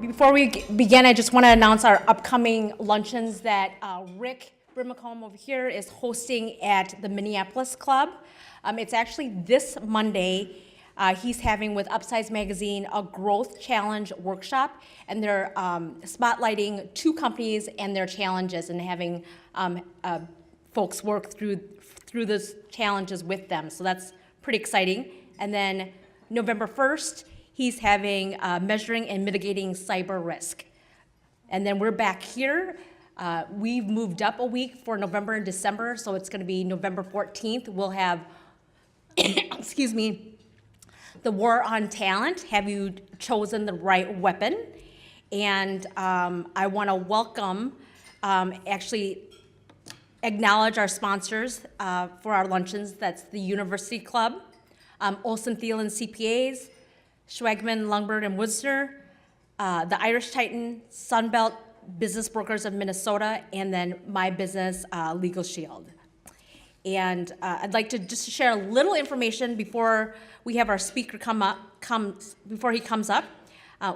Before we begin, I just want to announce our upcoming luncheons that Rick Brimacombe over here is hosting at the Minneapolis Club. It's actually this Monday. He's having with Upsize Magazine a growth challenge workshop, and they're spotlighting 2 companies and their challenges and having folks work through those challenges with them. So that's pretty exciting. And then November 1st, he's having measuring and mitigating cyber risk. And then we're back here. We've moved up a week for November and December, so it's going to be November 14th. We'll have, excuse me, the war on talent. Have you chosen the right weapon? And I want to welcome, actually acknowledge our sponsors for our luncheons. That's the University Club, Olsen Thielen CPAs, Schwegman, Lundberg, and Woodster, the Irish Titan, Sunbelt Business Brokers of Minnesota, and then my business, Legal Shield. And I'd like to just share a little information before we have our speaker before he comes up.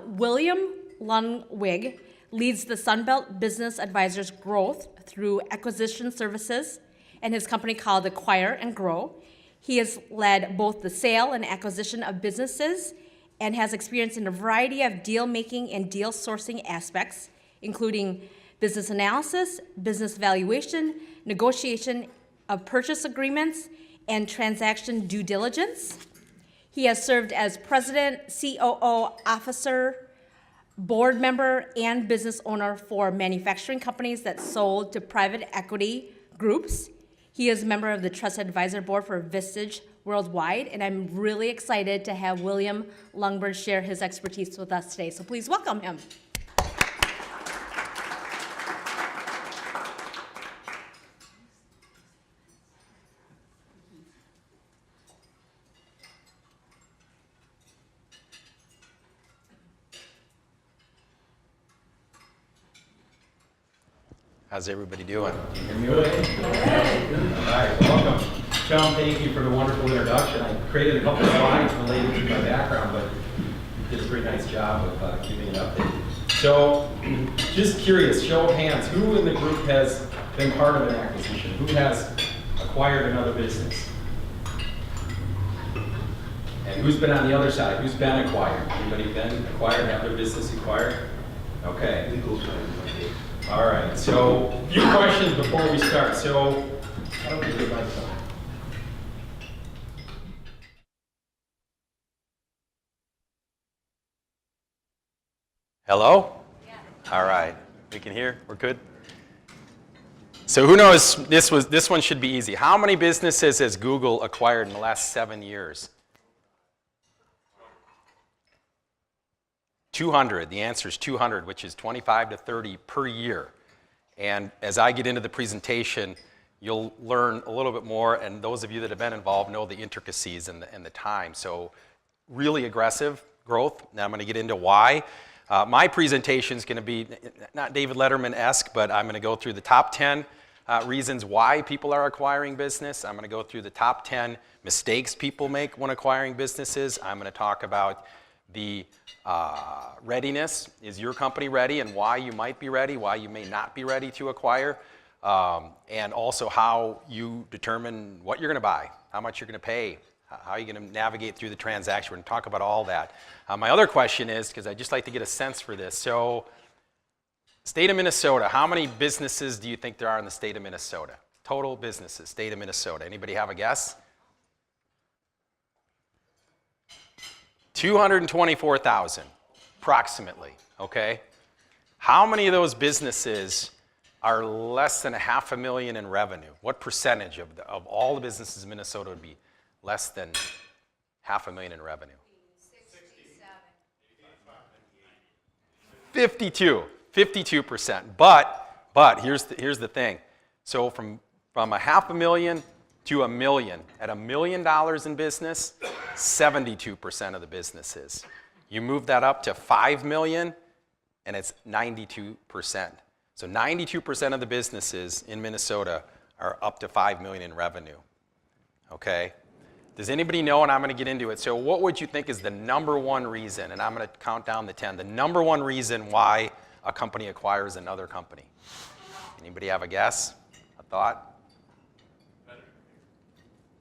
William Lundwig leads the Sunbelt Business Advisors growth through acquisition services and his company called Acquire and Grow. He has led both the sale and acquisition of businesses and has experience in a variety of deal making and deal sourcing aspects, including business analysis, business valuation, negotiation of purchase agreements, and transaction due diligence. He has served as president, COO, officer, board member, and business owner for manufacturing companies that sold to private equity groups. He is a member of the Trusted Advisor Board for Vistage Worldwide, and I'm really excited to have William Lundberg share his expertise with us today. So please welcome him. How's everybody doing? Good. All right, welcome. John, thank you for the wonderful introduction. I created a couple of slides related to my background, but you did a pretty nice job of keeping it updated. So, just curious, show of hands, who in the group has been part of an acquisition? Who has acquired another business? And who's been on the other side? Who's been acquired? Anybody been acquired, have their business acquired? Okay. All right, so a few questions before we start. So, I don't think your mic's on. Hello? Yeah. All right, we can hear, we're good? So who knows, this one should be easy. How many businesses has Google acquired in the last 7 years? 200, the answer is 200, which is 25 to 30 per year. And as I get into the presentation, you'll learn a little bit more, and those of you that have been involved know the intricacies and the time. So really aggressive growth. Now I'm going to get into why. My presentation is going to be not David Letterman-esque, but I'm going to go through the top 10 reasons why people are acquiring business. I'm going to go through the top 10 mistakes people make when acquiring businesses. I'm going to talk about the readiness. Is your company ready, and why you might be ready, why you may not be ready to acquire, and also how you determine what you're going to buy, how much you're going to pay, how are you going to navigate through the transaction. We're going to talk about all that. My other question is, because I'd just like to get a sense for this, so state of Minnesota, how many businesses do you think there are in the state of Minnesota? Total businesses, state of Minnesota. Anybody have a guess? 224,000, approximately, okay? How many of those businesses are less than $500,000 in revenue? What percentage of all the businesses in Minnesota would be less than $500,000 in revenue? 52%. But here's the thing. So from $500,000 to $1 million, at $1 million in business, 72% of the businesses. You move that up to $5 million, and it's 92%. So 92% of the businesses in Minnesota are up to $5 million in revenue. Okay. Does anybody know? And I'm going to get into it. So what would you think is the number one reason? And I'm going to count down the 10. The number one reason why a company acquires another company. Anybody have a guess? A thought?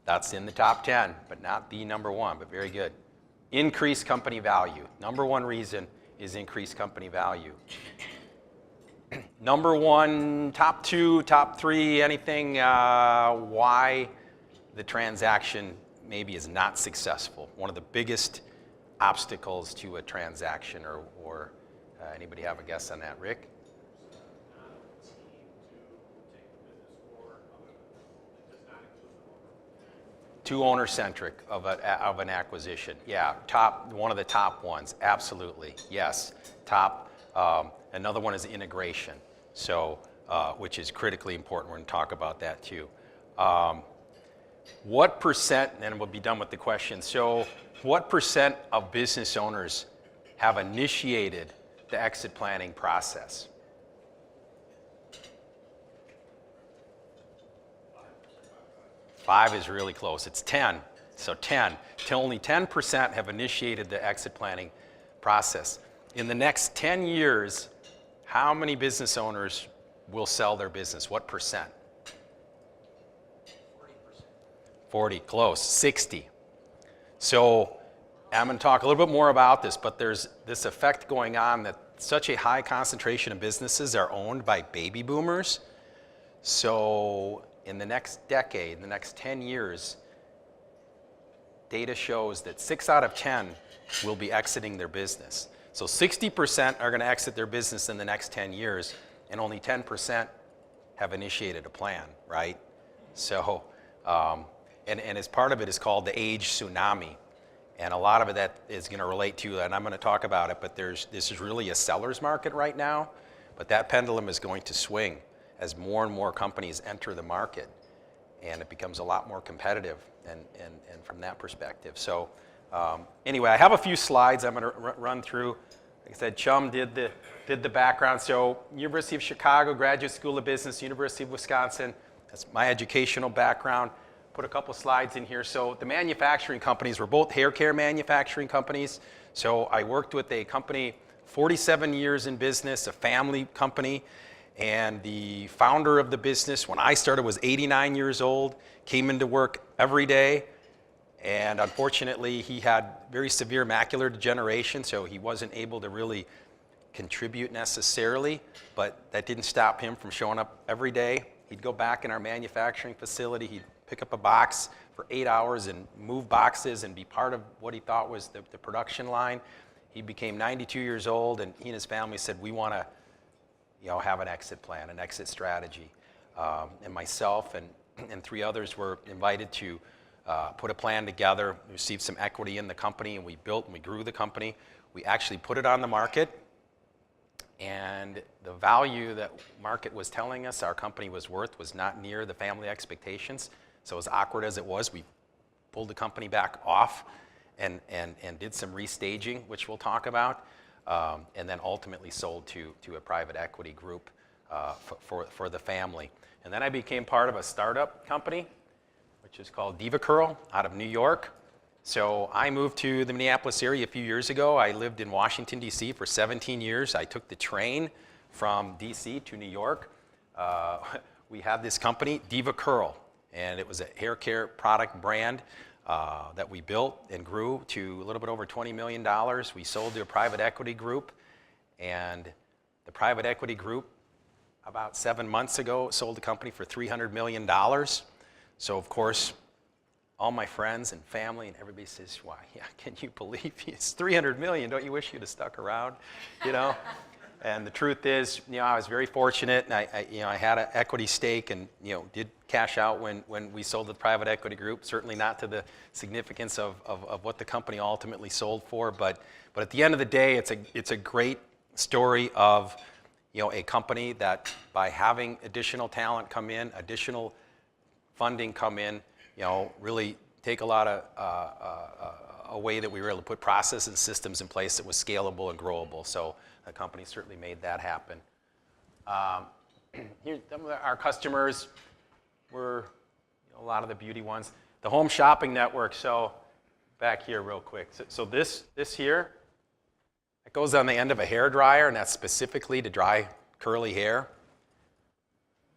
That's in the top 10, but not the number one, but very good. Increased company value. Number one reason is increased company value. Number one, top two, top three, anything why the transaction maybe is not successful. One of the biggest obstacles to a transaction, or anybody have a guess on that? Rick? Too owner-centric of an acquisition. Yeah, one of the top ones, absolutely, yes. Top, another one is integration, so, which is critically important. We're going to talk about that too. What percent, and we'll be done with the question, so what percent of business owners have initiated the exit planning process? 5 is really close. It's 10. So 10. Only 10% have initiated the exit planning process. In the next 10 years, how many business owners will sell their business? What percent? 40, close. 60. So I'm going to talk a little bit more about this, but there's this effect going on that such a high concentration of businesses are owned by baby boomers. So in the next decade, in the next 10 years, data shows that 6 out of 10 will be exiting their business. So 60% are going to exit their business in the next 10 years, and only 10% have initiated a plan, right? So, and as part of it is called the age tsunami. And a lot of it that is going to relate to, and I'm going to talk about it, but this is really a seller's market right now, but that pendulum is going to swing as more and more companies enter the market, and it becomes a lot more competitive and from that perspective. So anyway, I have a few slides I'm going to run through. Like I said, Chum did the background. So University of Chicago, Graduate School of Business, University of Wisconsin, that's my educational background. Put a couple slides in here. So the manufacturing companies were both hair care manufacturing companies. So I worked with a company, 47 years in business, a family company. And the founder of the business, when I started, was 89 years old, came into work every day, and unfortunately he had very severe macular degeneration, so he wasn't able to really contribute necessarily, but that didn't stop him from showing up every day. He'd go back in our manufacturing facility, he'd pick up a box for 8 hours and move boxes and be part of what he thought was the production line. He became 92 years old, and he and his family said, we want to have an exit plan, an exit strategy. And myself and 3 others were invited to put a plan together, receive some equity in the company, and we built and we grew the company. We actually put it on the market, and the value that market was telling us our company was worth was not near the family expectations. So as awkward as it was, we pulled the company back off and did some restaging, which we'll talk about. And then ultimately sold to a private equity group for the family. And then I became part of a startup company, which is called DevaCurl out of New York. So I moved to the Minneapolis area a few years ago. I lived in Washington, D.C. for 17 years. I took the train from D.C. to New York. We had this company, DevaCurl, and it was a hair care product brand that we built and grew to a little bit over $20 million. We sold to a private equity group, and the private equity group, about 7 months ago, sold the company for $300 million. So, of course, all my friends and family and everybody says, why, yeah, can you believe it's $300 million? Don't you wish you'd have stuck around, And the truth is, I was very fortunate, and I had an equity stake, and did cash out when we sold the private equity group. Certainly not to the significance of what the company ultimately sold for, but at the end of the day, it's a great story of a company that by having additional talent come in, additional funding come in, really take a lot of a way that we were able to put processes and systems in place that was scalable and growable. So the company certainly made that happen. Here, some of our customers were a lot of the beauty ones. The home shopping network, so back here real quick. So this here, it goes on the end of a hair dryer, and that's specifically to dry curly hair.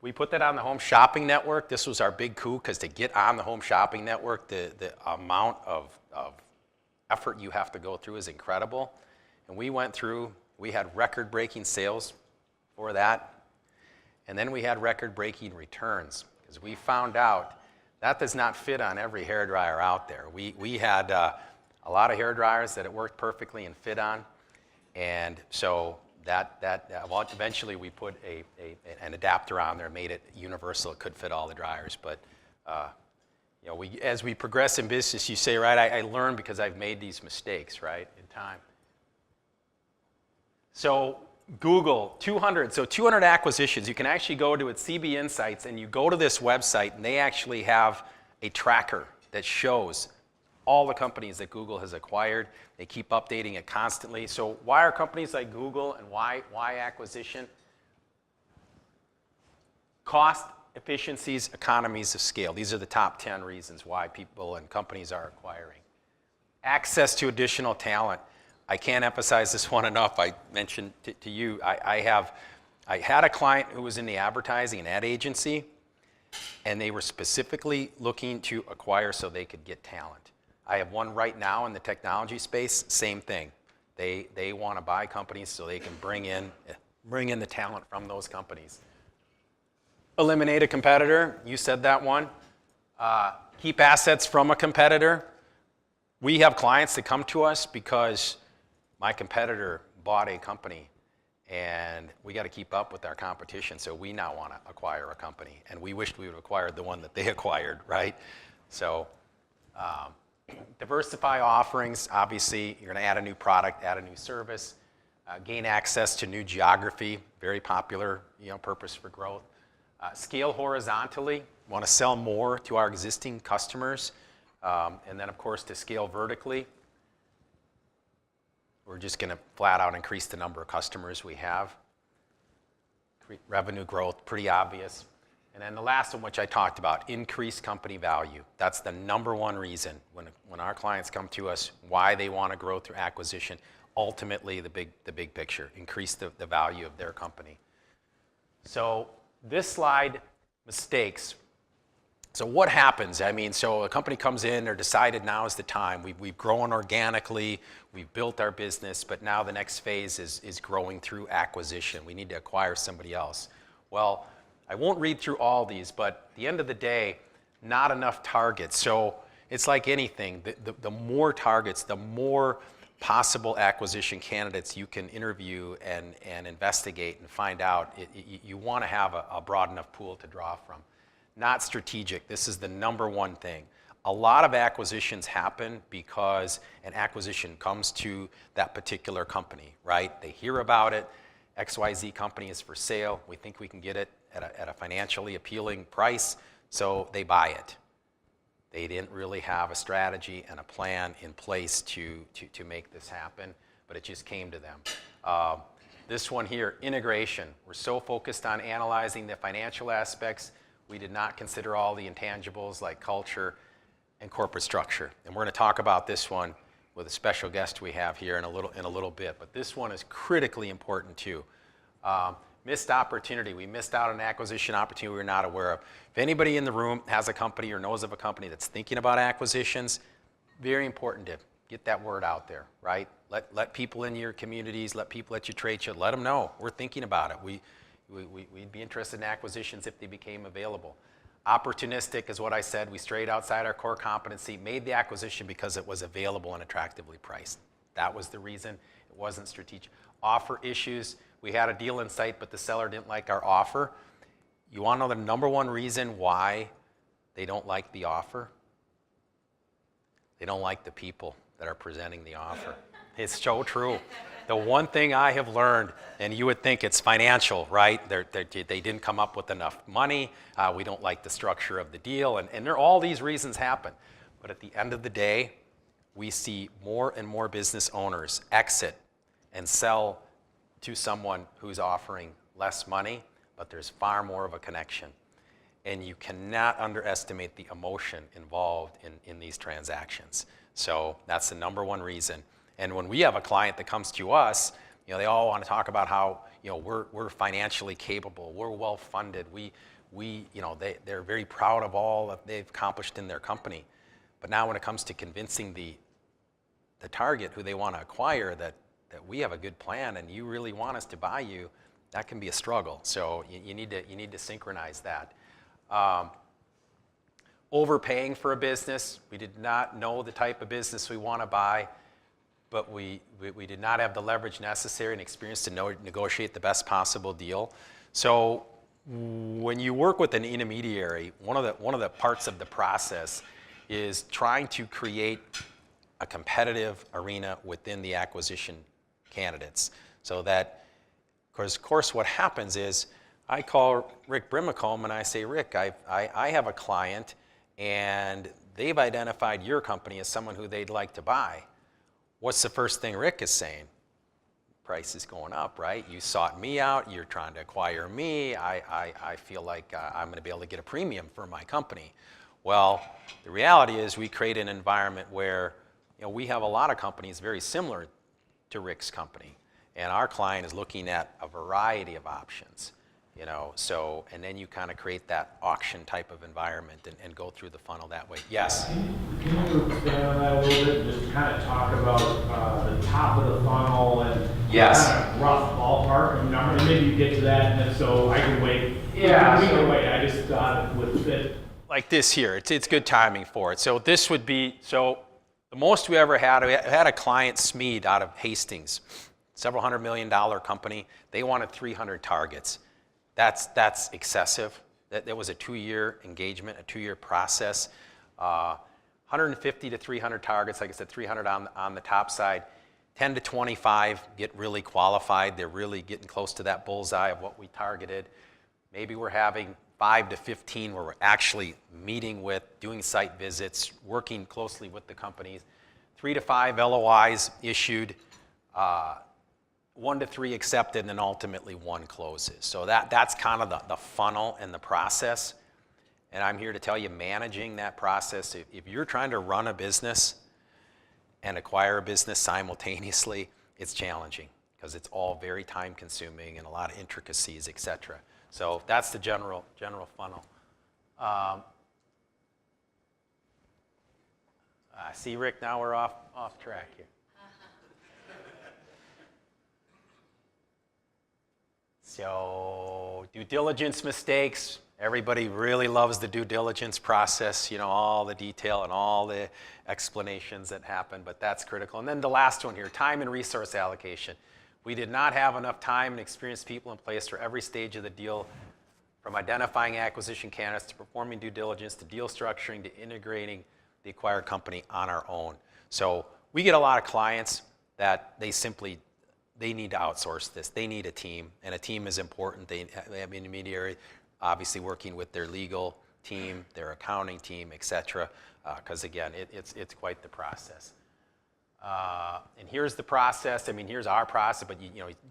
We put that on the home shopping network. This was our big coup, because to get on the home shopping network, the amount of effort you have to go through is incredible. And we had record-breaking sales for that. And then we had record-breaking returns, because we found out that does not fit on every hairdryer out there. We had a lot of hairdryers that it worked perfectly and fit on. And so well, eventually we put an adapter on there, made it universal. It could fit all the dryers. But you know, as we progress in business, you say, right, I learn because I've made these mistakes, right, in time. So Google, 200 acquisitions. You can actually go to CB Insights, and you go to this website, and they actually have a tracker that shows all the companies that Google has acquired. They keep updating it constantly. So why are companies like Google, and why acquisition? Cost, efficiencies, economies of scale. These are the top 10 reasons why people and companies are acquiring. Access to additional talent. I can't emphasize this one enough. I mentioned to you, I had a client who was in the advertising and ad agency, and they were specifically looking to acquire so they could get talent. I have one right now in the technology space, same thing. They want to buy companies so they can bring in the talent from those companies. Eliminate a competitor, you said that one. Keep assets from a competitor. We have clients that come to us because my competitor bought a company, and we got to keep up with our competition, so we now want to acquire a company, and we wished we would have acquired the one that they acquired, right? So diversify offerings. Obviously, you're going to add a new product, add a new service, gain access to new geography, very popular, purpose for growth. Scale horizontally, want to sell more to our existing customers, and then, of course, to scale vertically. We're just going to flat out increase the number of customers we have. Revenue growth, pretty obvious. And then the last one, which I talked about, increase company value. That's the number one reason when our clients come to us, why they want to grow through acquisition. Ultimately, the big picture, increase the value of their company. So this slide, mistakes. So what happens? So a company comes in, they're decided now is the time. We've grown organically, we've built our business, but now the next phase is growing through acquisition. We need to acquire somebody else. Well, I won't read through all these, but at the end of the day, not enough targets. So it's like anything. The more targets, the more possible acquisition candidates you can interview and investigate and find out. You want to have a broad enough pool to draw from. Not strategic. This is the number one thing. A lot of acquisitions happen because an acquisition comes to that particular company, right? They hear about it. XYZ company is for sale. We think we can get it at a financially appealing price, so they buy it. They didn't really have a strategy and a plan in place to make this happen, but it just came to them. This one here, integration. We're so focused on analyzing the financial aspects, we did not consider all the intangibles like culture and corporate structure. And we're going to talk about this one with a special guest we have here in a little bit. But this one is critically important too. Missed opportunity. We missed out on an acquisition opportunity we were not aware of. If anybody in the room has a company or knows of a company that's thinking about acquisitions, very important to get that word out there, right? Let people in your communities, let people at your trade show, let them know we're thinking about it. We'd be interested in acquisitions if they became available. Opportunistic is what I said. We strayed outside our core competency, made the acquisition because it was available and attractively priced. That was the reason. It wasn't strategic. Offer issues. We had a deal in sight, but the seller didn't like our offer. You want to know the number one reason why they don't like the offer? They don't like the people that are presenting the offer. It's so true. The one thing I have learned, and you would think it's financial, right? They didn't come up with enough money. We don't like the structure of the deal. And there all these reasons happen. But at the end of the day, we see more and more business owners exit and sell to someone who's offering less money, but there's far more of a connection. and you cannot underestimate the emotion involved in these transactions. So that's the number one reason. And when we have a client that comes to us, they all want to talk about how we're financially capable, we're well funded, they're very proud of all that they've accomplished in their company. But now when it comes to convincing the target who they want to acquire that we have a good plan and you really want us to buy you, that can be a struggle. So you need to synchronize that. Overpaying for a business, we did not know the type of business we want to buy, but we did not have the leverage necessary and experience to negotiate the best possible deal. So when you work with an intermediary, one of the parts of the process is trying to create a competitive arena within the acquisition candidates. So that, of course, what happens is I call Rick Brimacombe and I say, Rick, I have a client and they've identified your company as someone who they'd like to buy. What's the first thing Rick is saying? Price is going up, right? You sought me out, you're trying to acquire me, I feel like I'm going to be able to get a premium for my company. Well, the reality is we create an environment where we have a lot of companies very similar to Rick's company, and our client is looking at a variety of options. And then you kind of create that auction type of environment and go through the funnel that way. Yes? Can you expand on that a little bit and just kind of talk about the top of the funnel and Yes. kind of rough ballpark number? And maybe you get to that, and then so I can wait. Yeah. We can wait. I just thought it would fit. Like this here, it's good timing for it. So this would be, the most we ever had, we had a client, Smead, out of Hastings, several $100 million company. They wanted 300 targets. That's excessive. That was a 2-year engagement, a 2-year process. 150 to 300 targets, like I said, 300 on the top side. 10 to 25 get really qualified. They're really getting close to that bullseye of what we targeted. Maybe we're having 5 to 15 where we're actually meeting with, doing site visits, working closely with the companies. 3 to 5 LOIs issued. 1 to 3 accepted, and then ultimately 1 closes. So that's kind of the funnel and the process. And I'm here to tell you, managing that process, if you're trying to run a business and acquire a business simultaneously, it's challenging because it's all very time consuming and a lot of intricacies, et cetera. So that's the general funnel. See, Rick, now we're off track here. So due diligence mistakes, everybody really loves the due diligence process, all the detail and all the explanations that happen, but that's critical. And then the last one here, time and resource allocation. We did not have enough time and experienced people in place for every stage of the deal, from identifying acquisition candidates to performing due diligence to deal structuring to integrating the acquired company on our own. So we get a lot of clients that they need to outsource this. They need a team, and a team is important. They have an intermediary, obviously working with their legal team, their accounting team, et cetera, because again, it's quite the process. And here's the process. Here's our process, but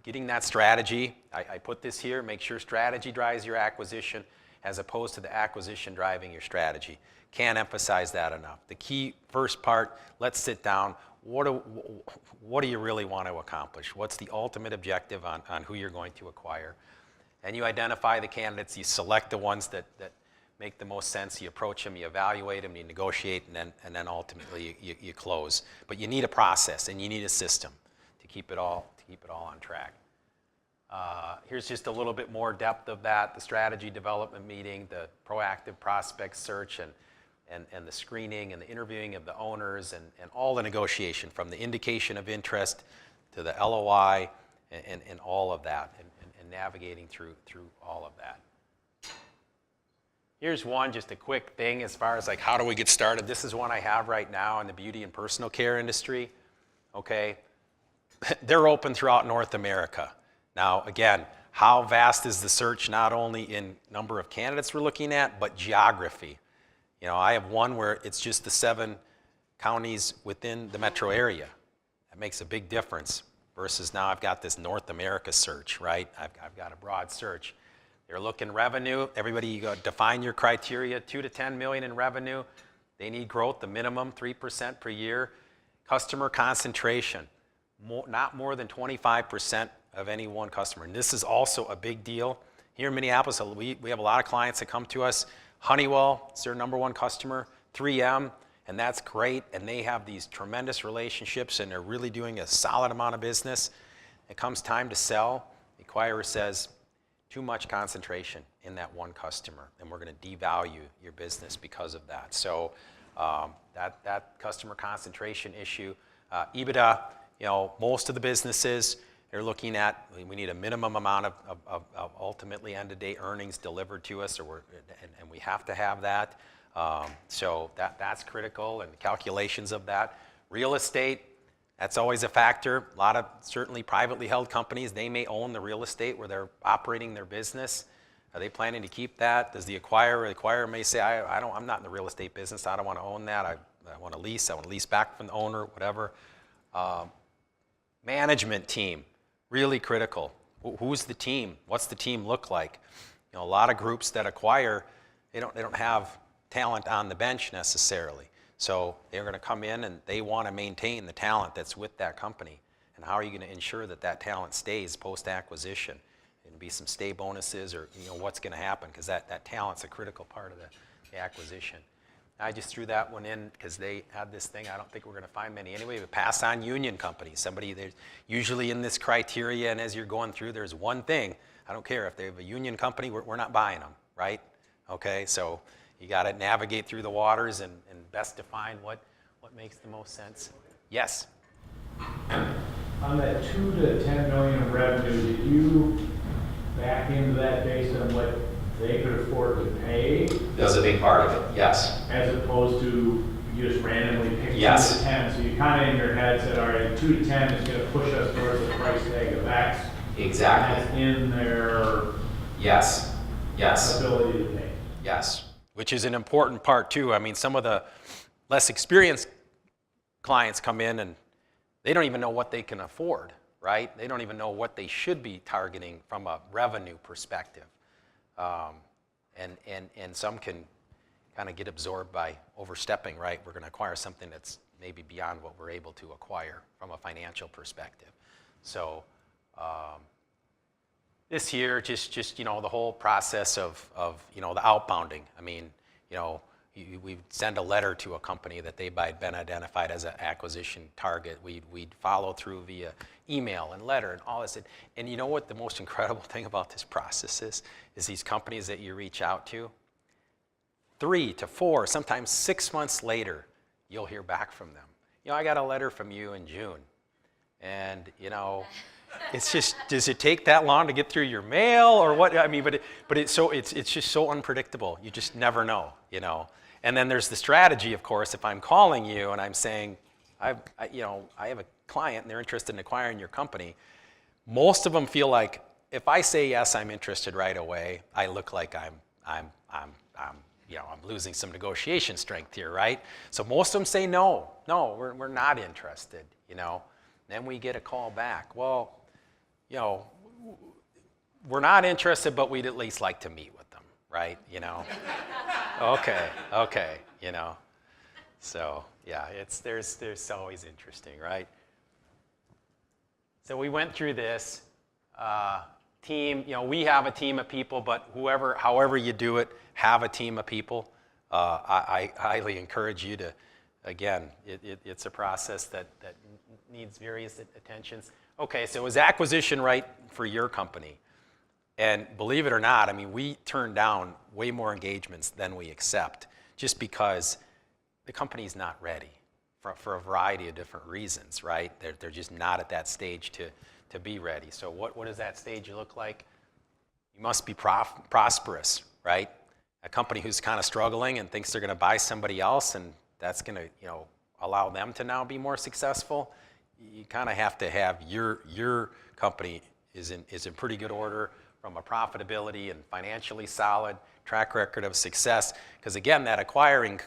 getting that strategy, I put this here, make sure strategy drives your acquisition as opposed to the acquisition driving your strategy. Can't emphasize that enough. The key first part, let's sit down. What do you really want to accomplish? What's the ultimate objective on who you're going to acquire? And you identify the candidates, you select the ones that make the most sense, you approach them, you evaluate them, you negotiate, and then ultimately you close. But you need a process and you need a system to keep it all on track. Here's just a little bit more depth of that, the strategy development meeting, the proactive prospect search, and the screening and the interviewing of the owners and all the negotiation from the indication of interest to the LOI and all of that and navigating through all of that. Here's one, just a quick thing as far as like how do we get started. This is one I have right now in the beauty and personal care industry. Okay, they're open throughout North America. Now again, how vast is the search not only in number of candidates we're looking at, but geography. I have one where it's just the 7 counties within the metro area. That makes a big difference versus now I've got this North America search, right? I've got a broad search. They're looking revenue. Everybody, you go define your criteria, 2 to 10 million in revenue. They need growth, the minimum 3% per year. Customer concentration, not more than 25% of any one customer. And this is also a big deal. Here in Minneapolis, we have a lot of clients that come to us. Honeywell is their number one customer, 3M, and that's great. And they have these tremendous relationships, and they're really doing a solid amount of business. It comes time to sell. The acquirer says, too much concentration in that one customer, and we're going to devalue your business because of that. So that customer concentration issue, EBITDA, most of the businesses, they're looking at, we need a minimum amount of ultimately end-of-day earnings delivered to us, and we have to have that. So that's critical, and the calculations of that. Real estate, that's always a factor. A lot of certainly privately held companies, they may own the real estate where they're operating their business. Are they planning to keep that? Does the acquirer may say, I'm not in the real estate business, I don't want to own that, I want to lease back from the owner, whatever. Management team, really critical. Who's the team? What's the team look like? A lot of groups that acquire, they don't have talent on the bench necessarily. So they're going to come in and they want to maintain the talent that's with that company. And how are you going to ensure that that talent stays post-acquisition? There'll be some stay bonuses, or what's going to happen, because that talent's a critical part of the acquisition. I just threw that one in because they had this thing. I don't think we're going to find many anyway, but pass on union companies. Somebody there's usually in this criteria, and as you're going through, there's one thing. I don't care if they have a union company, we're not buying them, right? Okay, so you got to navigate through the waters and best define what makes the most sense. Yes? On that 2 to 10 million of revenue, did you back into that based on what they could afford to pay? That's a big part of it, yes. As opposed to you just randomly pick 2 Yes. to 10. So you kind of in your head said, all right, 2 to 10 is going to push us towards the price tag of X. Exactly. That's in their Yes. Yes. ability to pay. Yes. Which is an important part too. I mean, some of the less experienced clients come in and they don't even know what they can afford, right? They don't even know what they should be targeting from a revenue perspective. And some can kind of get absorbed by overstepping, right? We're going to acquire something that's maybe beyond what we're able to acquire from a financial perspective. So this year, just the whole process of the outbounding. I mean, we send a letter to a company that they've been identified as an acquisition target. We'd follow through via email and letter and all this. And you know what the most incredible thing about this process is these companies that you reach out to, 3 to 4, sometimes 6 months later, you'll hear back from them. I got a letter from you in June. And, it's just, does it take that long to get through your mail or what? I mean, but it's just so unpredictable. You just never know, And then there's the strategy, of course, if I'm calling you and I'm saying, I have a client and they're interested in acquiring your company. Most of them feel like if I say yes, I'm interested right away, I look like I'm losing some negotiation strength here, right? So most of them say no, we're not interested, Then we get a call back. Well, we're not interested, but we'd at least like to meet with them, right? Okay. So yeah, there's always interesting, right? So we went through this team. We have a team of people, but however you do it, have a team of people. I highly encourage you to. Again, it's a process that needs various attentions. Okay, so is acquisition right for your company? And believe it or not, I mean, we turn down way more engagements than we accept just because the company's not ready for a variety of different reasons, right? They're just not at that stage to be ready. So what does that stage look like? You must be prosperous, right? A company who's kind of struggling and thinks they're going to buy somebody else and that's going to, allow them to now be more successful. You kind of have to have your company is in pretty good order from a profitability and financially solid track record of success. Because again, that acquiring,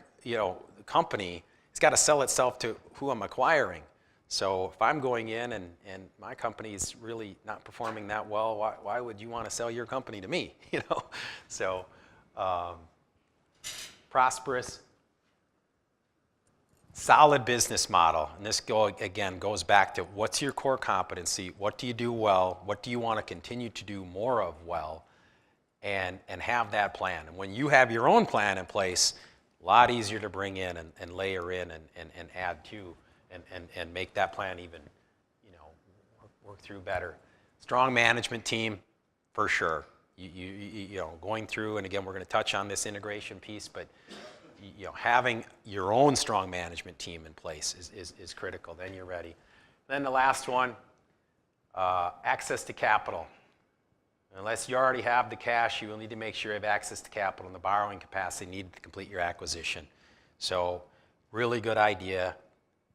company, it's got to sell itself to who I'm acquiring. So if I'm going in and my company's really not performing that well, why would you want to sell your company to me? You know, so prosperous, solid business model. And this again goes back to what's your core competency? What do you do well? What do you want to continue to do more of well? And have that plan. And when you have your own plan in place, a lot easier to bring in and layer in and add to and make that plan even, you know, work through better. Strong management team, for sure. You know, going through, and again, we're going to touch on this integration piece, but you know, having your own strong management team in place is critical. Then you're ready. Then the last one, access to capital. Unless you already have the cash, you will need to make sure you have access to capital and the borrowing capacity needed to complete your acquisition. So really good idea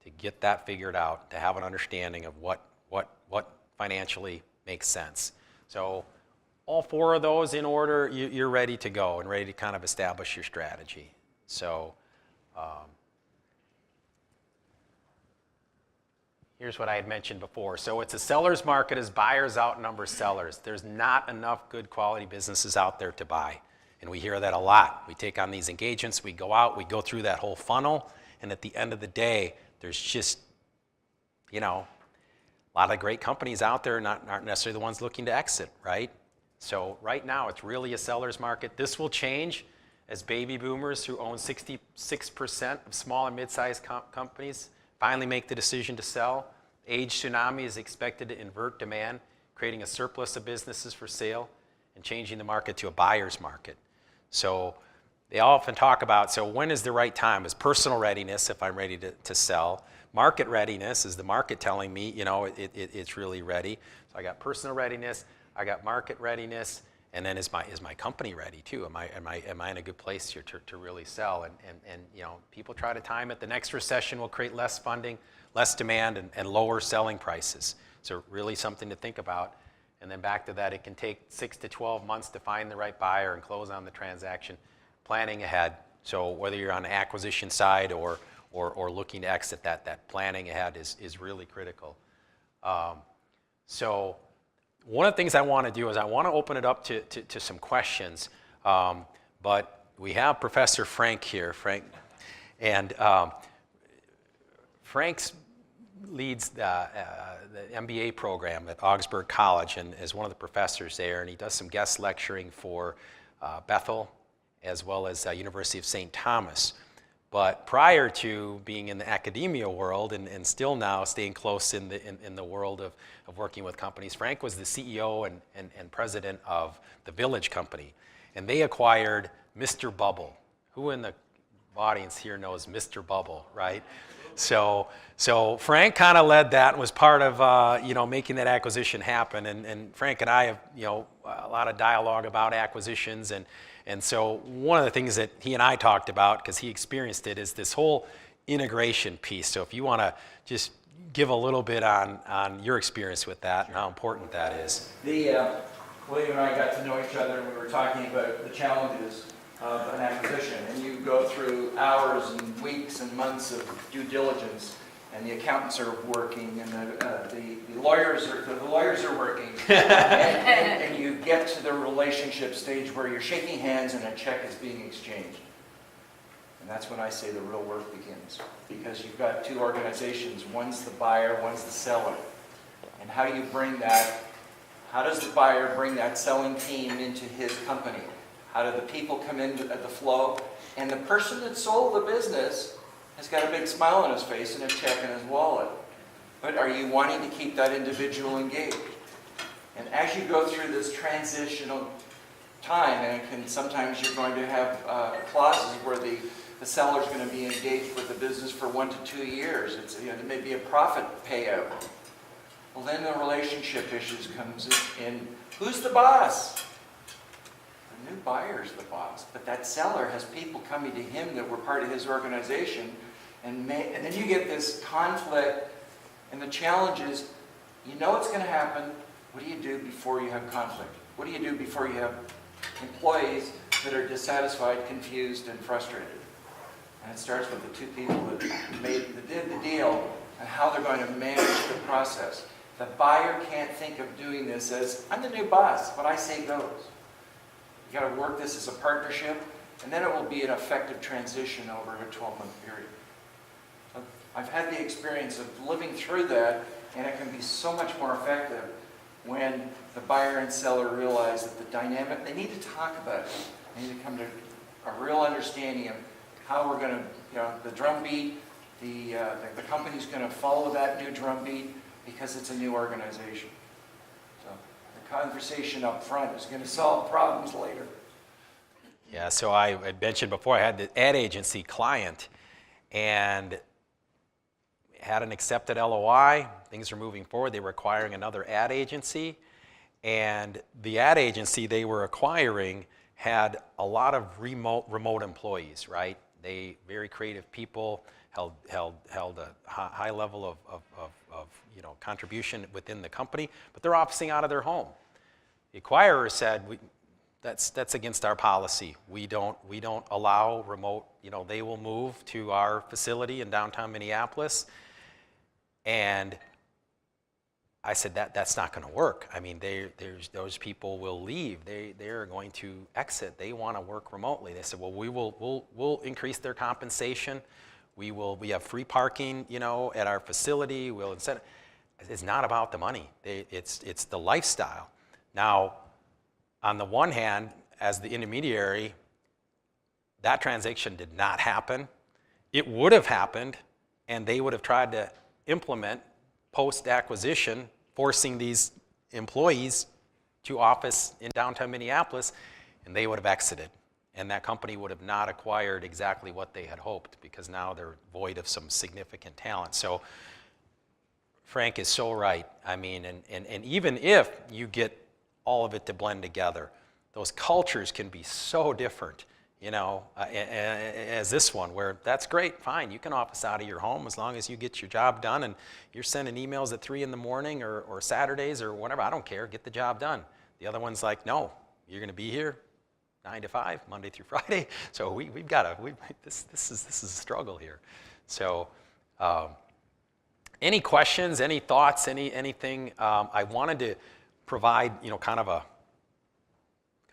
to get that figured out, to have an understanding of what financially makes sense. So all 4 of those in order, you're ready to go and ready to kind of establish your strategy. So here's what I had mentioned before. So it's a seller's market as buyers outnumber sellers. There's not enough good quality businesses out there to buy. And we hear that a lot. We take on these engagements, we go out, we go through that whole funnel, and at the end of the day, there's just, you know, a lot of great companies out there aren't necessarily the ones looking to exit, right? So right now, it's really a seller's market. This will change as baby boomers who own 66% of small and mid-sized companies finally make the decision to sell. Age tsunami is expected to invert demand, creating a surplus of businesses for sale and changing the market to a buyer's market. So they often talk about, so when is the right time? Is personal readiness, if I'm ready to sell. Market readiness is the market telling me, you know, it's really ready. So I got personal readiness, I got market readiness, and then is my company ready too? Am I in a good place here to really sell? And you know, people try to time it. The next recession will create less funding, less demand, and lower selling prices. So really something to think about. And then back to that, it can take 6 to 12 months to find the right buyer and close on the transaction. Planning ahead. So whether you're on the acquisition side or looking to exit, that planning ahead is really critical. So one of the things I want to do is I want to open it up to some questions, but we have Professor Frank here, and Frank leads the MBA program at Augsburg College and is one of the professors there, and he does some guest lecturing for Bethel as well as University of St. Thomas. But prior to being in the academia world and still now staying close in the world of working with companies, Frank was the CEO and president of the Village Company. And they acquired Mr. Bubble. Who in the audience here knows Mr. Bubble, right? So Frank kind of led that and was part of making that acquisition happen. And Frank and I have a lot of dialogue about acquisitions. And so one of the things that he and I talked about, because he experienced it, is this whole integration piece. So if you want to just give a little bit on your experience with that and how important that is. William and I got to know each other and we were talking about the challenges of an acquisition. And you go through hours and weeks and months of due diligence, and the accountants are working, and the lawyers are working, and you get to the relationship stage where you're shaking hands and a check is being exchanged. And that's when I say the real work begins, because you've got two organizations. One's the buyer, one's the seller. And how do you bring that? How does the buyer bring that selling team into his company? How do the people come in at the flow? And the person that sold the business has got a big smile on his face and a check in his wallet. But are you wanting to keep that individual engaged? And as you go through this transitional time, and sometimes you're going to have clauses where the seller's going to be engaged with the business for 1 to 2 years. There may be a profit payout. Well, then the relationship issues comes in. Who's the boss? The new buyer's the boss, but that seller has people coming to him that were part of his organization, and then you get this conflict, and the challenge is, you know it's going to happen. What do you do before you have conflict? What do you do before you have employees that are dissatisfied, confused, and frustrated? And it starts with the two people that did the deal and how they're going going to manage the process. The buyer can't think of doing this as, I'm the new boss, what I say goes. You got to work this as a partnership, and then it will be an effective transition over a 12-month period. So I've had the experience of living through that, and it can be so much more effective when the buyer and seller realize that the dynamic, they need to talk about it. They need to come to a real understanding of how we're going to, the drumbeat, the company's going to follow that new drumbeat because it's a new organization. So the conversation up front is going to solve problems later. Yeah, so I had mentioned before, I had the ad agency client and had an accepted LOI. Things are moving forward. They were acquiring another ad agency. And the ad agency they were acquiring had a lot of remote employees, right? They very creative people, held a high level of contribution within the company, but they're opting out of their home. The acquirer said, that's against our policy. We don't allow remote, they will move to our facility in downtown Minneapolis. And I said, that's not going to work. I mean, those people will leave. They're going to exit. They want to work remotely. They said, well, we'll increase their compensation. We have free parking, at our facility. We'll incentive. It's not about the money. It's the lifestyle. Now, on the one hand, as the intermediary, that transaction did not happen. It would have happened, and they would have tried to implement post-acquisition, forcing these employees to office in downtown Minneapolis, and they would have exited. And that company would have not acquired exactly what they had hoped, because now they're void of some significant talent. So Frank is so right. I mean, and even if you get all of it to blend together, those cultures can be so different, as this one, where that's great, fine, you can office out of your home as long as you get your job done, and you're sending emails at 3 in the morning or Saturdays or whatever, I don't care, get the job done. The other one's like, no, you're going to be here 9 to 5, Monday through Friday. So we've got to, this is a struggle here. So any questions, any thoughts, anything? I wanted to provide, kind of a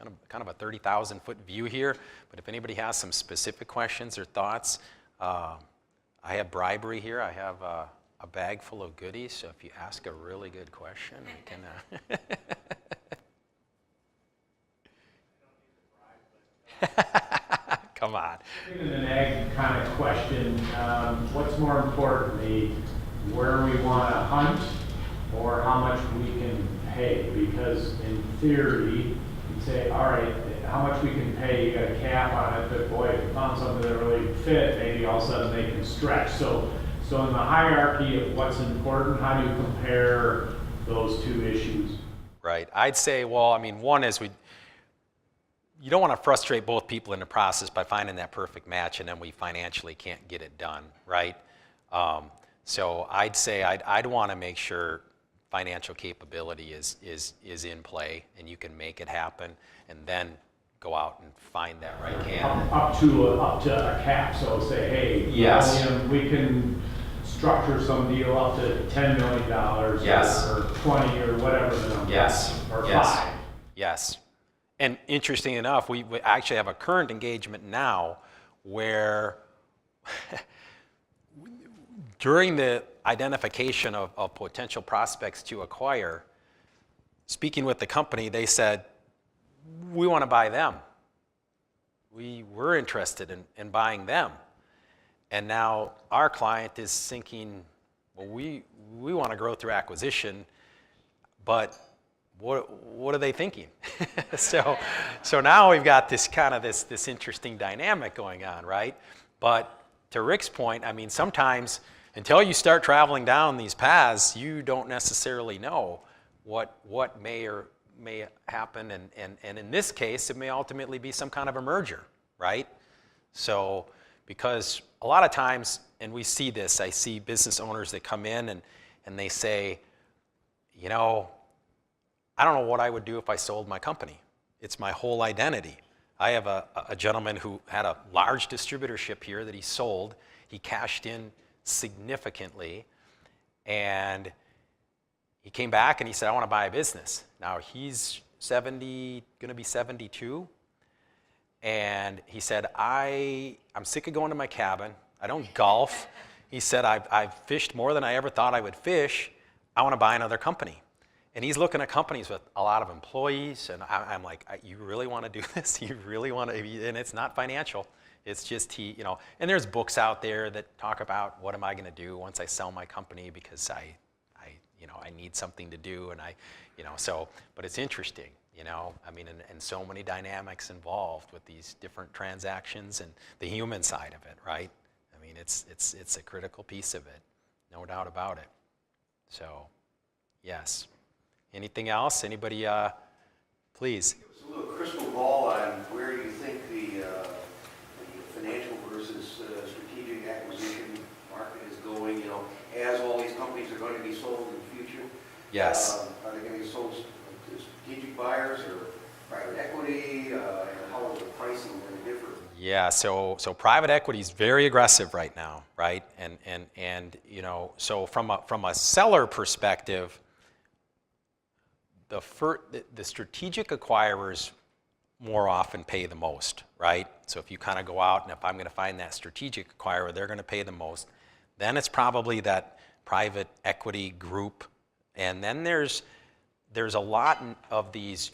30,000-foot view here, but if anybody has some specific questions or thoughts, I have bribery here. I have a bag full of goodies, so if you ask a really good question, we can... Come on. In an ag kind of question, what's more important, where we want to hunt or how much we can pay? Because in theory, you say, all right, how much we can pay, you got a cap on it, but boy, if you found something that really fit, maybe all of a sudden they can stretch. So in the hierarchy of what's important, how do you compare those two issues? Right. I'd say, well, I mean, one is you don't want to frustrate both people in the process by finding that perfect match and then we financially can't get it done, right? So I'd say I'd want to make sure financial capability is in play and you can make it happen, and then go out and find that right candidate. Up to a cap, so say, hey, yes, we can structure some deal up to $10 million, yes, or 20 or whatever the number, yes, or yes, 5. yes. And interesting enough, we actually have a current engagement now where during the identification of potential prospects to acquire, speaking with the company, they said, we want to buy them. We're interested in buying them. And now our client is thinking, well, we want to grow through acquisition, but what are they thinking? So now we've got this kind of this interesting dynamic going on, right? But to Rick's point, I mean, sometimes until you start traveling down these paths, you don't necessarily know what may happen, and in this case, it may ultimately be some kind of a merger, right? So, because a lot of times, and we see this, I see business owners that come in and they say, I don't know what I would do if I sold my company. It's my whole identity. I have a gentleman who had a large distributorship here that he sold. He cashed in significantly, And he came back and he said, I want to buy a business. Now he's going to be 72. And he said, I'm sick of going to my cabin. I don't golf. He said, I've fished more than I ever thought I would fish. I want to buy another company. And he's looking at companies with a lot of employees. And I'm like, you really want to do this? You really want to? And it's not financial. It's just and there's books out there that talk about what am I going to do once I sell my company because I need something to do. And but it's interesting. I mean, and so many dynamics involved with these different transactions and the human side of it, right? I mean, it's a critical piece of it, no doubt about it. So, yes. Anything else? Anybody, please? Give us a little crystal ball on where you think the financial versus strategic acquisition market is going, as all these companies are going to be sold in the future. Yes. Are they going to be sold to strategic buyers or private equity? And how is the pricing going to differ? Yeah, so private equity is very aggressive right now, right? And so from a seller perspective, the strategic acquirers more often pay the most, right? So if you kind of go out and if I'm going to find that strategic acquirer, they're going to pay the most. Then it's probably that private equity group, and then there's a lot of these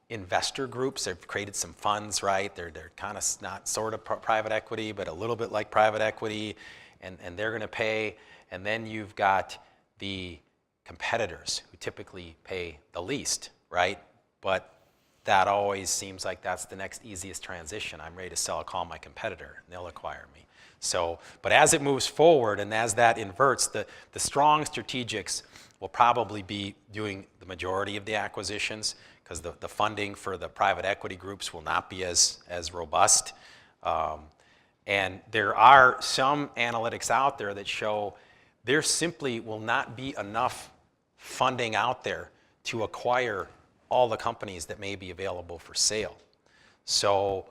investor groups. They've created some funds, right? They're kind of not sort of private equity, but a little bit like private equity, and they're going to pay. And then you've got the competitors who typically pay the least, right? But that always seems like that's the next easiest transition. I'm ready to sell, I'll call my competitor, and they'll acquire me. So, but as it moves forward and as that inverts, the strong strategics will probably be doing the majority of the acquisitions because the funding for the private equity groups will not be as robust. And there are some analytics out there that show there simply will not be enough funding out there to acquire all the companies that may be available for sale. So,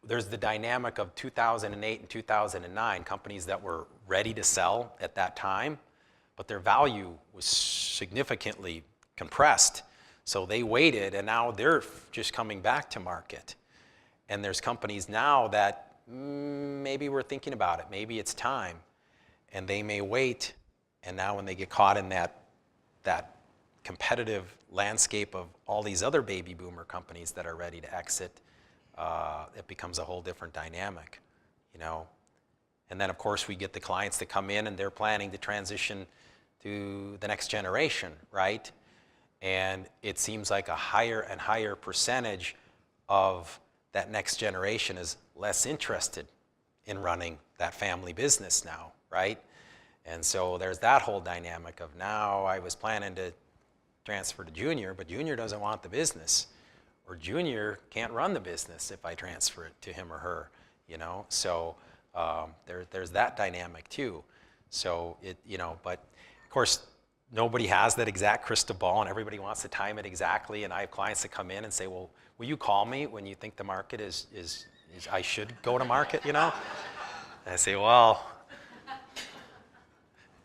there's the dynamic of 2008 and 2009, companies that were ready to sell at that time, but their value was significantly compressed. So they waited, and now they're just coming back to market. And there's companies now that maybe we're thinking about it, maybe it's time, and they may wait, and now when they get caught in that competitive landscape of all these other baby boomer companies that are ready to exit, it becomes a whole different dynamic, And then, of course, we get the clients that come in and they're planning to transition to the next generation, right? And it seems like a higher and higher percentage of that next generation is less interested in running that family business now, right? And so there's that whole dynamic of now I was planning to transfer to Junior, but Junior doesn't want the business. Or Junior can't run the business if I transfer it to him or her, So there's that dynamic too. So but of course nobody has that exact crystal ball, and everybody wants to time it exactly. And I have clients that come in and say, "Well, will you call me when you think the market is I should go to market?" And I say, "Well."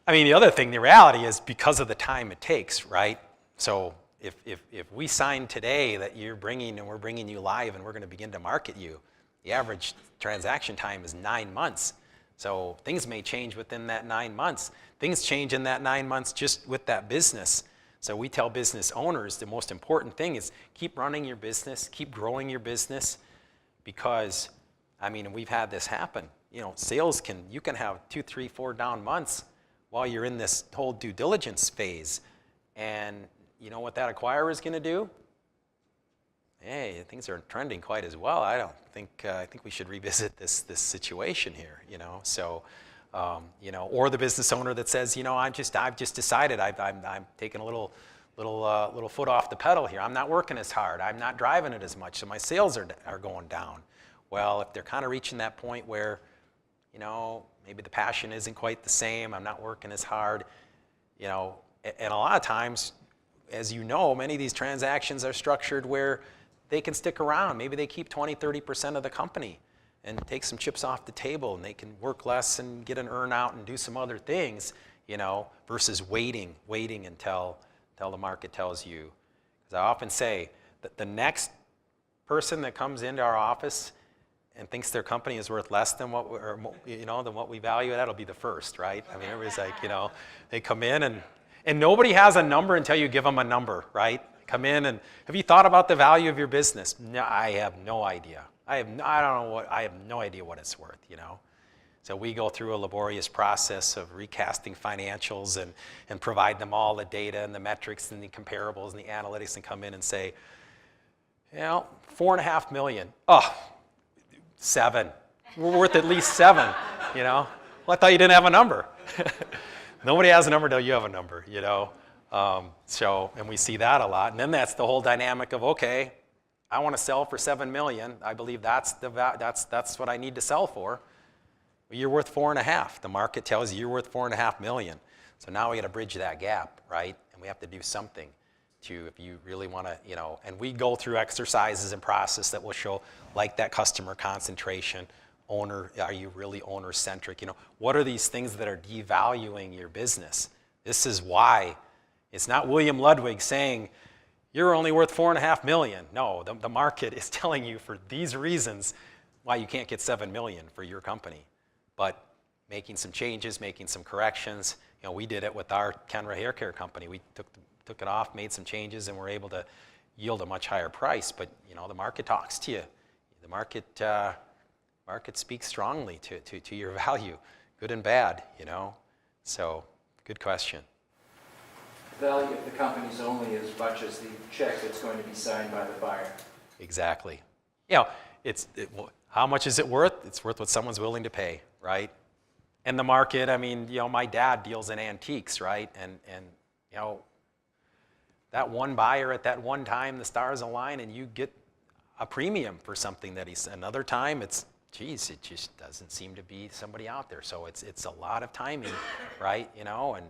I mean, the other thing, the reality is because of the time it takes, right? So if we sign today that we're bringing you live and we're going to begin to market you, the average transaction time is 9 months. So things may change within that 9 months. Things change in that 9 months just with that business. So we tell business owners the most important thing is keep running your business, keep growing your business, because, we've had this happen. Sales you can have 2, 3, 4 down months while you're in this whole due diligence phase. And you know what that acquirer is going to do? Hey, things aren't trending quite as well. I think we should revisit this situation here, So, or the business owner that says, I've just decided I'm taking a little foot off the pedal here. I'm not working as hard. I'm not driving it as much, so my sales are going down. Well, if they're kind of reaching that point where, maybe the passion isn't quite the same. I'm not working as hard, and a lot of times, as many of these transactions are structured where they can stick around. Maybe they keep 20, 30% of the company. and take some chips off the table, and they can work less and get an earn out and do some other things, versus waiting until the market tells you. Because I often say that the next person that comes into our office and thinks their company is worth less than what we value, that'll be the first, right? I mean, everybody's like, they come in and nobody has a number until you give them a number, right? Come in and, have you thought about the value of your business? No, I have no idea. I have no idea what it's worth, So we go through a laborious process of recasting financials and provide them all the data and the metrics and the comparables and the analytics and come in and say, $4.5 million. Oh, 7. We're worth at least 7, Well, I thought you didn't have a number. Nobody has a number until you have a number, and we see that a lot. And then that's the whole dynamic of, okay, I want to sell for $7 million. I believe that's what I need to sell for. Well, you're worth 4.5. The market tells you you're worth 4.5 million. So now we got to bridge that gap, right? And we have to do something if you really want to, and we go through exercises and process that will show, like that customer concentration, are you really owner-centric? What are these things that are devaluing your business? This is why. It's not William Ludwig saying, you're only worth 4.5 million. No, the market is telling you for these reasons why you can't get 7 million for your company. But making some changes, making some corrections. We did it with our Kenra Hair Care company. We took it off, made some changes, and were able to yield a much higher price. But the market talks to you. The market speaks strongly to your value, good and bad. So good question. The value of the company is only as much as the check that's going to be signed by the buyer. Exactly. How much is it worth? It's worth what someone's willing to pay, right? And the market, my dad deals in antiques, right? And that one buyer at that one time, the stars align and you get a premium for something that another time it just doesn't seem to be somebody out there. So it's a lot of timing, right? And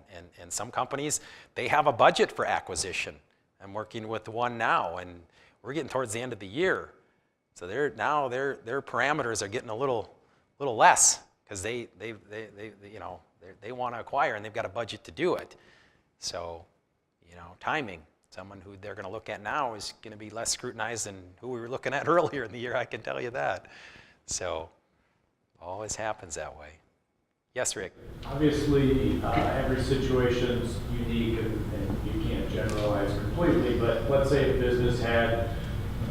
some companies, they have a budget for acquisition. I'm working with one now, and we're getting towards the end of the year. So their parameters are getting a little less because they want to acquire and they've got a budget to do it. So, timing. Someone who they're going to look at now is going to be less scrutinized than who we were looking at earlier in the year, I can tell you that. So, always happens that way. Yes, Rick? Obviously, every situation's unique and you can't generalize completely, but let's say a business had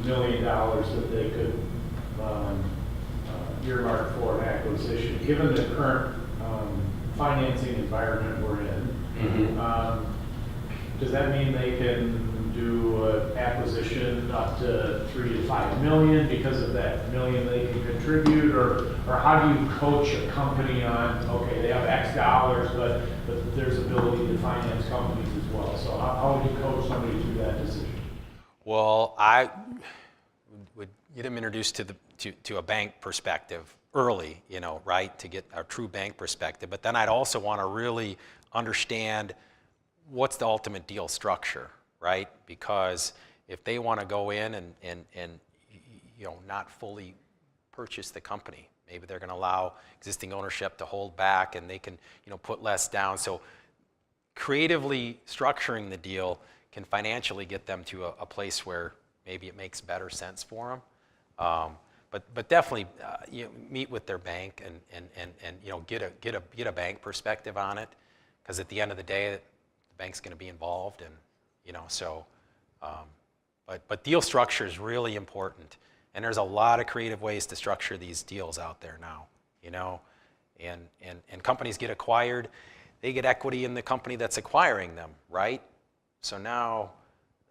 $1 million that they could earmark for an acquisition. Given the current financing environment we're in, does that mean they can do an acquisition up to 3 to 5 million because of that $1 million they can contribute, or how do you coach a company on, okay, they have X dollars, but there's ability to finance companies as well? So how would you coach somebody through that decision? Well, I would get them introduced to a bank perspective early, right, to get a true bank perspective. But then I'd also want to really understand what's the ultimate deal structure, right? Because if they want to go in and not fully purchase the company, maybe they're going to allow existing ownership to hold back and they can put less down. So creatively structuring the deal can financially get them to a place where maybe it makes better sense for them. But definitely meet with their bank and get a bank perspective on it, because at the end of the day, the bank's going to be involved, and but deal structure is really important, and there's a lot of creative ways to structure these deals out there now, and companies get acquired, they get equity in the company that's acquiring them, right? So now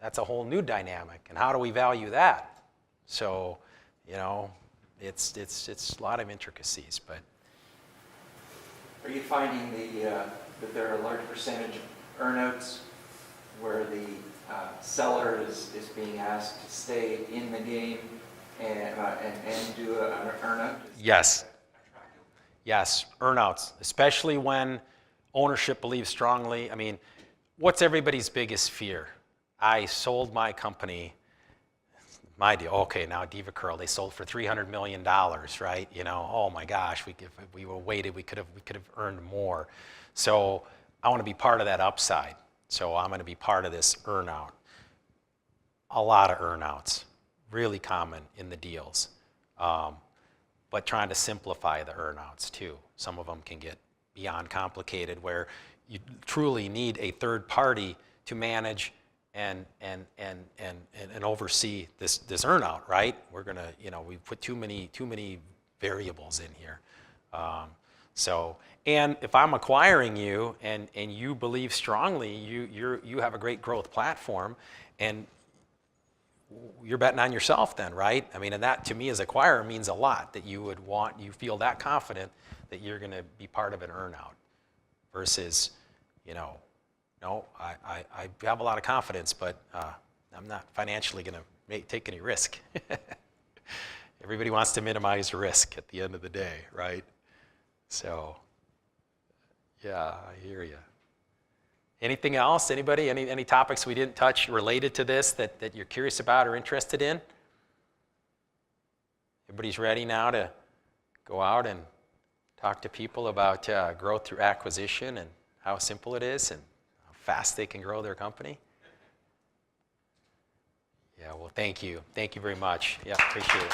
that's a whole new dynamic, and how do we value that? So it's a lot of intricacies, but. Are you finding that there are a large percentage of earnouts where the seller is being asked to stay in the game and do an earnout? Yes. Yes, earnouts, especially when ownership believes strongly. What's everybody's biggest fear? I sold my company. my deal. Okay, now DevaCurl, they sold for $300 million, right? You know, oh my gosh, if we were waited, we could have earned more. So I want to be part of that upside. So I'm going to be part of this earnout. A lot of earnouts, really common in the deals, but trying to simplify the earnouts too. Some of them can get beyond complicated, where you truly need a third party to manage and oversee this earnout, right? We're gonna, you know, we put too many variables in here. And if I'm acquiring you and you believe strongly you have a great growth platform, and you're betting on yourself then, right? I mean, and that to me as acquirer means a lot, that you feel that confident that you're gonna be part of an earnout versus, you know, no, I have a lot of confidence, but I'm not financially gonna take any risk. Everybody wants to minimize risk at the end of the day, right? So, yeah, I hear you. Anything else? Anybody? Any topics we didn't touch related to this that you're curious about or interested in? Everybody's ready now to go out and talk to people about growth through acquisition and how simple it is and how fast they can grow their company? Yeah, well, thank you. Thank you very much. Yeah, appreciate it.